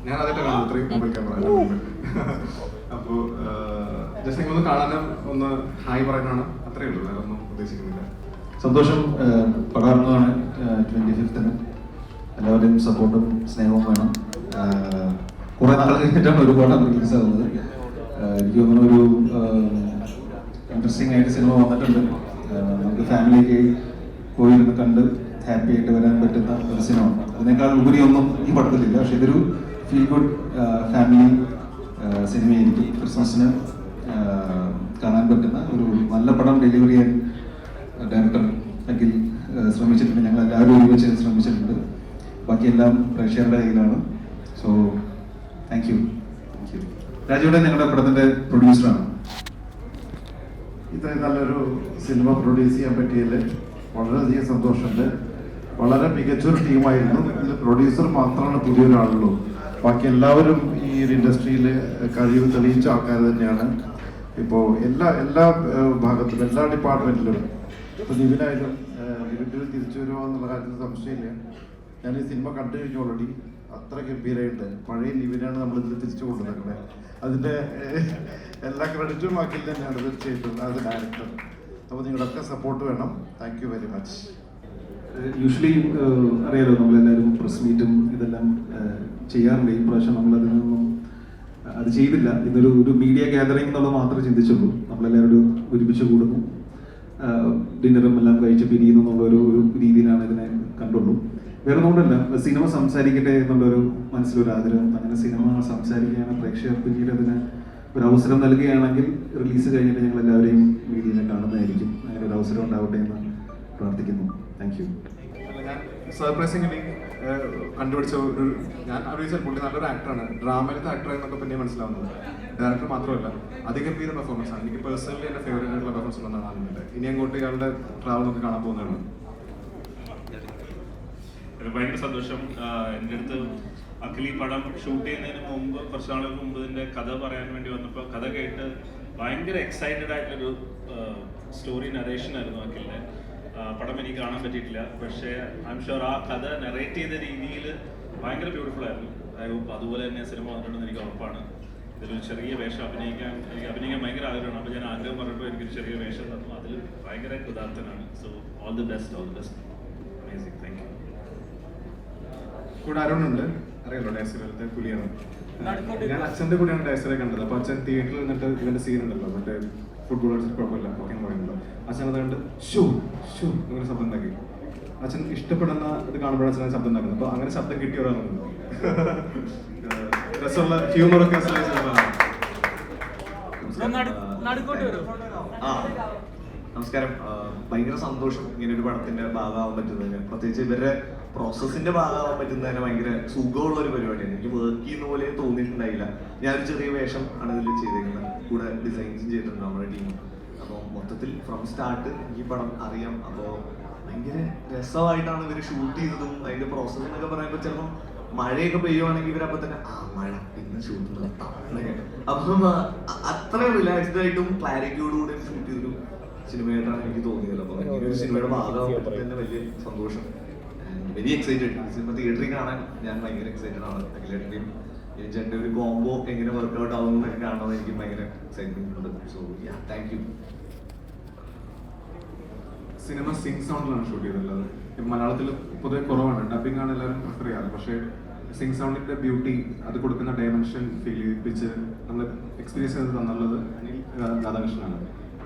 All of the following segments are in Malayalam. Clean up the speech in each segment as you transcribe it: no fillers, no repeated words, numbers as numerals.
ഞാൻ അതായിട്ട് കാണുന്നത് ഇത്രയും മൊബൈൽ ക്യാമറ. അപ്പോൾ ജസ്റ്റ് നിങ്ങളൊന്ന് കാണാനും ഒന്ന് ഹായ് പറയാനാണ്, അത്രയേ ഉള്ളൂ, വേറെ ഒന്നും ഉദ്ദേശിക്കുന്നില്ല. സന്തോഷം. പടാർന്നതാണ് 25th. എല്ലാവരുടെയും സപ്പോർട്ടും സ്നേഹവും വേണം. കുറെ നാൾ കഴിഞ്ഞിട്ടാണ് ഒരു പടം റിലീസ് ആകുന്നത്. എനിക്ക് തോന്നുന്നു ഒരു ഇൻട്രസ്റ്റിംഗ് ആയിട്ട് സിനിമ വന്നിട്ടുണ്ട്. നമുക്ക് ഫാമിലിക്ക് പോയിരുന്ന് കണ്ട് ഹാപ്പി ആയിട്ട് വരാൻ പറ്റുന്ന ഒരു സിനിമ. അതിനേക്കാൾ ഉപരി ഒന്നും ഈ പടത്തിലില്ല. പക്ഷെ ഇതൊരു ഫീൽ ഗുഡ് ഫാമിലി സിനിമയായിരിക്കും. ക്രിസ്മസിന് കാണാൻ പറ്റുന്ന ഒരു നല്ല പടം ഡെലിവറി ചെയ്യാൻ ഡയറക്ടർ അഖിൽ ശ്രമിച്ചിട്ടുണ്ട്. ഞങ്ങൾ എല്ലാവരും ഒരുമിച്ച് ശ്രമിച്ചിട്ടുണ്ട്. ബാക്കിയെല്ലാം പ്രേക്ഷകരുടെ കയ്യിലാണ്. So thank U. രാജുവിടെ ഞങ്ങളുടെ പടത്തിന്റെ പ്രൊഡ്യൂസറാണ്. ഇത്രയും നല്ലൊരു സിനിമ പ്രൊഡ്യൂസ് ചെയ്യാൻ പറ്റിയതിൽ വളരെയധികം സന്തോഷമുണ്ട്. വളരെ മികച്ചൊരു ടീമായിരുന്നു. ഇതിൽ പ്രൊഡ്യൂസർ മാത്രമാണ് പുതിയൊരാളുള്ളൂ. ബാക്കി എല്ലാവരും ഈ ഒരു ഇൻഡസ്ട്രിയിൽ കഴിവ് തെളിയിച്ച ആൾക്കാർ തന്നെയാണ്. ഇപ്പോൾ എല്ലാ ഭാഗത്തും എല്ലാ ഡിപ്പാർട്ട്മെന്റിലും ഇപ്പോൾ നിവിനായാലും നിവിൻ്റെ തിരിച്ചു വരുമോ എന്നുള്ള കാര്യത്തിൽ സംശയമില്ല. ഞാൻ ഈ സിനിമ കണ്ടു കഴിഞ്ഞു ഓൾറെഡി. അത്ര ഗംഭീരമായിട്ട് പഴയ നിവിനാണ് നമ്മളിതിൽ തിരിച്ചു കൊണ്ടുവന്നത്. അതിൻ്റെ എല്ലാ ക്രെഡിറ്റും ബാക്കിൽ തന്നെയാണ് തീർച്ചയായിട്ടും ആസ് എ ഡയറക്ടർ. അപ്പോൾ നിങ്ങളൊക്കെ സപ്പോർട്ട് വേണം. Thank you very much. Usually അറിയാലോ, നമ്മളെല്ലാവരും പ്രസ് മീറ്റും ഇതെല്ലാം ചെയ്യാറുണ്ട്. ഈ പ്രാവശ്യം നമ്മളതിൽ നിന്നും അത് ചെയ്തില്ല. ഇതൊരു മീഡിയ ഗ്യാതറിംഗ് എന്നുള്ളത് മാത്രമേ ചിന്തിച്ചുള്ളൂ. നമ്മളെല്ലാവരും ഒരുമിച്ച് കൂടുന്നു, ഡിന്നറും എല്ലാം കഴിച്ച് പിരിയുന്നു എന്നുള്ളൊരു രീതിയിലാണ് ഇതിനെ കണ്ടുള്ളൂ. വേറെ ഒന്നുകൊണ്ടല്ല, സിനിമ സംസാരിക്കട്ടെ എന്നുള്ളൊരു മനസ്സിലൊരു ആഗ്രഹം. അങ്ങനെ സിനിമ സംസാരിക്കുകയാണ്, പ്രേക്ഷകർ പിന്നീട് അതിന് ഒരു അവസരം നൽകുകയാണെങ്കിൽ റിലീസ് കഴിഞ്ഞിട്ട് ഞങ്ങൾ എല്ലാവരെയും മീഡിയയിൽ കാണുന്നതായിരിക്കും. അങ്ങനെ ഒരു അവസരം ഉണ്ടാവട്ടെ എന്ന് പ്രാർത്ഥിക്കുന്നു. Thank you. ഞാൻ സർപ്രൈസിംഗ്ലി കണ്ടുപിടിച്ച ഞാൻ അറിയിച്ചാൽ പുള്ളി നല്ലൊരു ആക്ടറാണ്. ഡ്രാമയിലത്തെ ആക്ടർ എന്നൊക്കെ പിന്നെ മനസ്സിലാവുന്നത്. ഡയറക്ടർ മാത്രമല്ല, അതിഗംഭീര പെർഫോമൻസ് ആണ്. എനിക്ക് പേഴ്സണലി എൻ്റെ ഫേവറേറ്റ് ആയിട്ടുള്ള പെർഫോമൻസ് ഒന്നും കാണുന്നുണ്ട്. ഇനി അങ്ങോട്ട് ഇയാളുടെ ട്രാവൽ നമുക്ക് കാണാൻ പോകുന്നതാണ്. ഭയങ്കര സന്തോഷം. എൻ്റെ അടുത്ത് അഖിൽ ഈ പടം ഷൂട്ട് ചെയ്യുന്നതിന് മുമ്പ്, കുറച്ച് നാളുകൾക്ക് മുമ്പ് ഇതിൻ്റെ കഥ പറയാൻ വേണ്ടി വന്നപ്പോൾ കഥ കേട്ട് ഭയങ്കര എക്സൈറ്റഡ് ആയിട്ടൊരു സ്റ്റോറി നറേഷൻ ആയിരുന്നു അഖിലിൻ്റെ. പടം എനിക്ക് കാണാൻ പറ്റിയിട്ടില്ല, പക്ഷേ ഐ എം ഷുവർ ആ കഥ നറേറ്റ് ചെയ്ത രീതിയിൽ ഭയങ്കര ബ്യൂട്ടിഫുൾ ആയിരുന്നു. ഐ ഹോപ്പ് അതുപോലെ തന്നെ സിനിമ വന്നിട്ടുണ്ടെന്ന് എനിക്ക് ഉറപ്പാണ്. ഇതിലൊരു ചെറിയ വേഷം എനിക്ക് അഭിനയിക്കാൻ ഭയങ്കര ആഗ്രഹമാണ്. അപ്പോൾ ഞാൻ ആഗ്രഹം പറഞ്ഞപ്പോൾ എനിക്കൊരു ചെറിയ വേഷം തന്നു. അതിൽ ഭയങ്കര കൃതാർത്ഥനാണ്. So all the best. Amazing. Thank you. കൂടെ അരുണുണ്ട്, അറിയാലോ, ഡയസിലത്തെ പുലിയാണ്. ഞാൻ അച്ഛൻ്റെ കൂടെയാണ് ഡയസിലെ കണ്ടത്. അപ്പോൾ അച്ഛൻ തിയേറ്ററിൽ നിന്നിട്ട് ഇവൻ്റെ സീൻ ഉണ്ടല്ലോ, മറ്റേ ഫുട്ബോൾ കളിച്ചിട്ട് കുഴപ്പമില്ല ഓക്കെ പറയുന്നുണ്ടോ, അച്ഛൻ അത് കണ്ട് ഷൂ ഷൂ അങ്ങനെ ശബ്ദം ഉണ്ടാക്കി. അച്ഛൻ ഇഷ്ടപ്പെടുന്ന ഇത് കാണുമ്പോഴാണ് അച്ഛൻ ശബ്ദം ഉണ്ടാക്കുന്നത്. അപ്പോൾ അങ്ങനെ ശബ്ദം കിട്ടിയ ഒരാളുണ്ട്. രസമുള്ള ഹ്യൂമറൊക്കെ നമസ്കാരം. ഭയങ്കര സന്തോഷം ഇങ്ങനെ ഒരു പടത്തിന്റെ ഭാഗമാവാൻ പറ്റുന്നതിന്. പ്രത്യേകിച്ച് ഇവരുടെ പ്രോസസ്സിന്റെ ഭാഗമാവാൻ പറ്റുന്നതിന് ഭയങ്കര സുഖമുള്ള ഒരു പരിപാടിയാണ്. എനിക്ക് വർക്ക് ചെയ്യുന്ന പോലെ തോന്നിയിട്ടുണ്ടായില്ല. ഞാനൊരു ചെറിയ വേഷം ആണ് ഇതിൽ ചെയ്തേക്കുന്നത്. കൂടെ ഡിസൈൻസും ചെയ്തിട്ടുണ്ട് നമ്മുടെ ടീം. അപ്പോൾ മൊത്തത്തിൽ ഫ്രം സ്റ്റാർട്ട് ഈ പടം അറിയാം. അപ്പോൾ ഭയങ്കര രസമായിട്ടാണ് ഇവർ ഷൂട്ട് ചെയ്തതും. അതിന്റെ പ്രോസസ്സ് എന്നൊക്കെ പറയുമ്പോൾ ചിലപ്പോൾ മഴയൊക്കെ പെയ്യുവാണെങ്കിൽ ഇവരപ്പോൾ തന്നെ മഴ പിന്നെ ഷൂട്ട് നിർത്താം എന്നൊക്കെ. അപ്പം അത്ര റിലാക്സ്ഡ് ആയിട്ടും ക്ലാരിറ്റിയോടുകൂടി ഷൂട്ട് ചെയ്തൊരു സിനിമയായിട്ടാണ് എനിക്ക് തോന്നിയത്. അപ്പോൾ ഇങ്ങനെ ഒരു സിനിമയുടെ ഭാഗമാകുമ്പോൾ തന്നെ വലിയ സന്തോഷം. Very excited. ഈ സിനിമ തിയേറ്ററിൽ കാണാൻ ഞാൻ ഭയങ്കര എക്സൈറ്റഡ് ആണ്. അഖിലേട്ടൻ്റെയും എൻ്റെ ഒരു കോംബോ എങ്ങനെ വർക്ക്ഔട്ട് ആവുമെന്നൊക്കെ കാണാൻ എനിക്ക് ഭയങ്കര എക്സൈറ്റ്മെന്റ് ഉണ്ട്. So thank you. Cinema sync സൗണ്ടിലാണ് ഷൂട്ട് ചെയ്തിട്ടുള്ളത്. മലയാളത്തിൽ പൊതുവെ കുറവാണ്, ഡബിംഗ് ആണ് എല്ലാവരും പ്രിഫർ ചെയ്യാറ്. പക്ഷേ സിംഗ് സൗണ്ടിന്റെ ബ്യൂട്ടി, അത് കൊടുക്കുന്ന ഡയമെൻഷൻ ഫീൽ ചെയ്യിപ്പിച്ച് നമ്മൾ എക്സ്പീരിയൻസ് ചെയ്ത് തന്നുള്ളത് അനിൽ രാധാകൃഷ്ണനാണ്.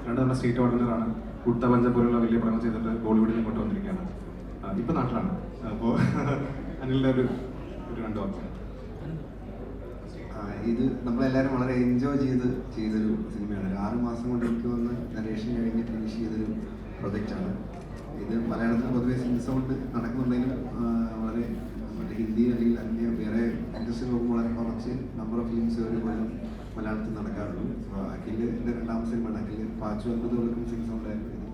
രണ്ട് നമ്മുടെ സ്റ്റേറ്റ് ഓർഡിനറാണ്. കുട്ട പഞ്ച പോലുള്ള വലിയ പടങ്ങൾ ചെയ്തിട്ട് ബോളിവുഡിൽ നിന്ന് കൊണ്ടുവന്നിരിക്കുകയാണ്. ഇപ്പം നാട്ടിലാണ്. അപ്പോൾ അനിലിൻ്റെ ഒരു രണ്ട് വാക്ക്. ഇത് നമ്മളെല്ലാവരും വളരെ എൻജോയ് ചെയ്തൊരു സിനിമയാണ്. 6 മാസം കൊണ്ട് എനിക്ക് വന്ന് നരേഷൻ കഴിഞ്ഞ് ഫിനിഷ് ചെയ്തൊരു പ്രൊജക്റ്റാണ് ഇത്. മലയാളത്തിൽ പൊതുവെ സിംഗ് സൗണ്ട് നടക്കുന്നുണ്ടെങ്കിലും വളരെ മറ്റേ ഹിന്ദി അല്ലെങ്കിൽ അന്യ വേറെ ഇൻഡസ്ട്രി നോക്കുമ്പോൾ വളരെ കുറച്ച് നമ്പർ ഓഫ് ഫിലിംസ് ഒരു കൊല്ലം മലയാളത്തിൽ നടക്കാറുള്ളൂ. അഖിലിൻ്റെ 2ാമത്തെ സിനിമയാണ്. അഖിൽ പാച്ചു 50 കൊല്ലം സിംഗ് സൗണ്ടായിരുന്നു. ഇത്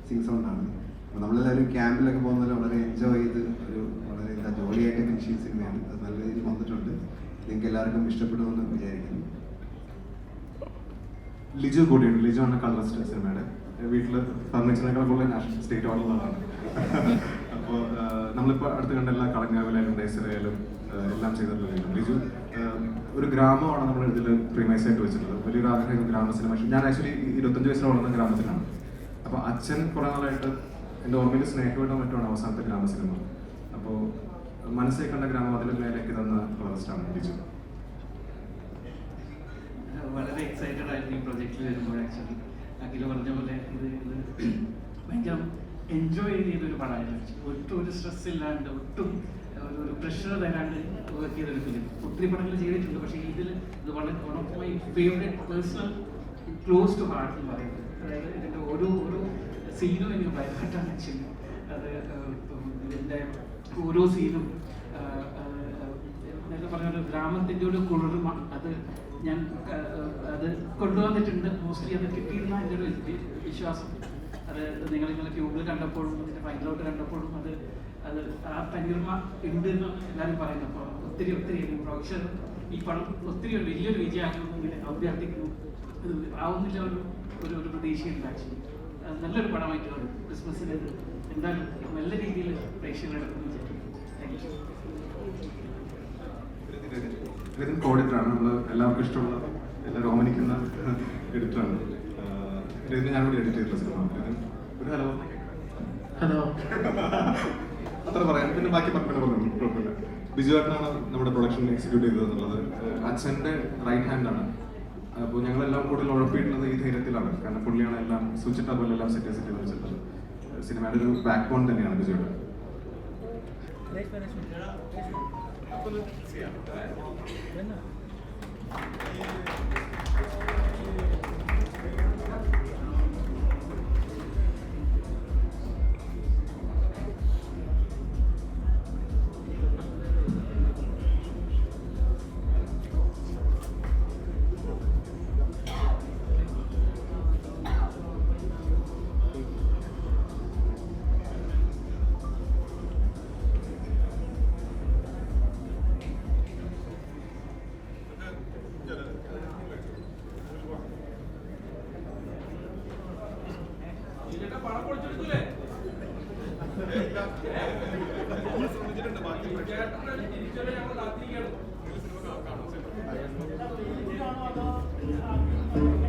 സിംഗ് സൗണ്ടാണ്. അപ്പോൾ നമ്മളെല്ലാവരും ക്യാമ്പിലൊക്കെ പോകുന്നതിൽ വളരെ എൻജോയ് ചെയ്ത് ഒരു വളരെ ജോളിയായിട്ട് ഫിനിഷ് ചെയ്ത സിനിമയാണ്. അത് നല്ല രീതിയിൽ വന്നിട്ടുണ്ട്. നിങ്ങൾക്ക് എല്ലാവർക്കും ഇഷ്ടപ്പെടുമെന്ന് വിചാരിക്കുന്നു. ലിജു കൂടിയുണ്ട്. ലിജു ആണ് കളറിസ്റ്റ് സിനിമയുടെ. വീട്ടിൽ ഫർണിച്ചറിനേക്കാൾ കൂടുതൽ നാഷണൽ സ്റ്റേറ്റ് ഓർഡറുള്ളതാണ്. അപ്പോൾ നമ്മളിപ്പോൾ അടുത്ത് കണ്ട എല്ലാ കളങ്കാവിലായാലും ഡേസറായാലും എല്ലാം ചെയ്തിട്ടുള്ള ലിജു ഒരു ഗ്രാമമാണ് നമ്മൾ ഇതിൽ പ്രീമൈസ് ആയിട്ട് വെച്ചിട്ടുള്ളത്. വലിയൊരു ആഗ്രഹം ഗ്രാമ സിനിമ. ഞാൻ ആക്ച്വലി 25 വയസ്സിൽ വളർന്ന ഗ്രാമത്തിലാണ്. അപ്പോൾ അച്ഛൻ കുറെ നാളായിട്ട് എൻ്റെ ഓർമ്മയിൽ സ്നേഹമായിട്ടോ മറ്റുമാണ് അവസാനത്തെ ഗ്രാമ സിനിമ. അപ്പോൾ മനസ്സിൽ കണ്ട ഗ്രാമം അതിൽ മേലേക്ക് തന്ന കളറിസ്റ്റാണ് ബിജു. വളരെ എക്സൈറ്റഡ് ആയിരുന്നു ഈ പ്രൊജക്റ്റിൽ വരുമ്പോൾ. ആക്ച്വലി അഖില പറഞ്ഞ പോലെ ഇത് ഭയങ്കര എൻജോയ് ചെയ്തൊരു പടമായിരുന്നു. ഒട്ടും ഒരു സ്ട്രെസ് ഇല്ലാണ്ട്, ഒട്ടും ഒരു പ്രഷർ തരാണ്ട് വർക്ക് ചെയ്തൊരു ഫിലിം. ഒത്തിരി പടങ്ങൾ ചെയ്തിട്ടുണ്ട്, പക്ഷേ ഇതിൽ ഇത് വളരെ one of my favourite personal close to heart എന്ന് പറയുന്നത്. അതായത് ഇതിൻ്റെ ഓരോ സീനും എനിക്ക് ഭയപ്പെട്ടാണ് ആക്ച്വലി. അത് ഇതിൻ്റെ ഓരോ സീനും എന്നൊക്കെ പറഞ്ഞ ഒരു ഗ്രാമത്തിൻ്റെ ഒരു കുളിർമ അത് ഞാൻ അത് കൊണ്ടുവന്നിട്ടുണ്ട്. മോസ്റ്റ്ലി അത് കിട്ടിയിരുന്ന എൻ്റെ ഒരു വിശ്വാസം. അത് നിങ്ങളിങ്ങനെ ട്യൂബിൽ കണ്ടപ്പോഴും അതിൻ്റെ ഫൈനലോട്ട് കണ്ടപ്പോഴും അത് ആ തനിമ ഉണ്ട് എന്ന് എല്ലാവരും പറയുന്നു. അപ്പോൾ ഒത്തിരി പ്രൊഫഷൻ ഈ പടം ഒത്തിരി വലിയൊരു വിജയമാകുമെന്ന് ഇങ്ങനെ അഭ്യർത്ഥിക്കുന്നു. ഇത് ആവുന്നില്ല ഒരു പ്രതീക്ഷയുണ്ട് ആക്ച്വലി. നല്ലൊരു പടമായിട്ട് വരും. ക്രിസ്മസിന് എന്തായാലും നല്ല രീതിയിൽ പ്രേക്ഷകർ എടുക്കുന്നു വിചാരിക്കുന്നു. Thank you. രതിൻ കോഡിറ്ററാണ്. നമ്മൾ എല്ലാവർക്കും ഇഷ്ടമുള്ള എല്ലാവരും ഓമനിക്കുന്ന എഡിറ്ററാണ്. രതിന് ഞാൻ കൂടി എഡിറ്റ് ചെയ്തിട്ടുള്ള സിനിമ. രതിൻ ഒരു ഹലോ അത്ര പറയാം. പിന്നെ ബാക്കി പറഞ്ഞു കുഴപ്പമില്ല. ബിജു ഏട്ടനാണ് നമ്മുടെ പ്രൊഡക്ഷൻ എക്സിക്യൂട്ട് ചെയ്തത് എന്നുള്ളത്. അച്ഛൻ്റെ റൈറ്റ് ഹാൻഡാണ്. അപ്പോൾ ഞങ്ങളെല്ലാം കൂടുതൽ ഉഴപ്പിയിട്ടുള്ളത് ഈ ധൈര്യത്തിലാണ്. കാരണം പുള്ളിയാണ് എല്ലാം സ്വിച്ചിട്ട പോലെ എല്ലാം സെറ്റ് ചെയ്ത് വെച്ചിട്ടുള്ളത്. സിനിമയുടെ ഒരു ബാക്ക് ബോൺ തന്നെയാണ് ബിജുയുടെ. Thank you.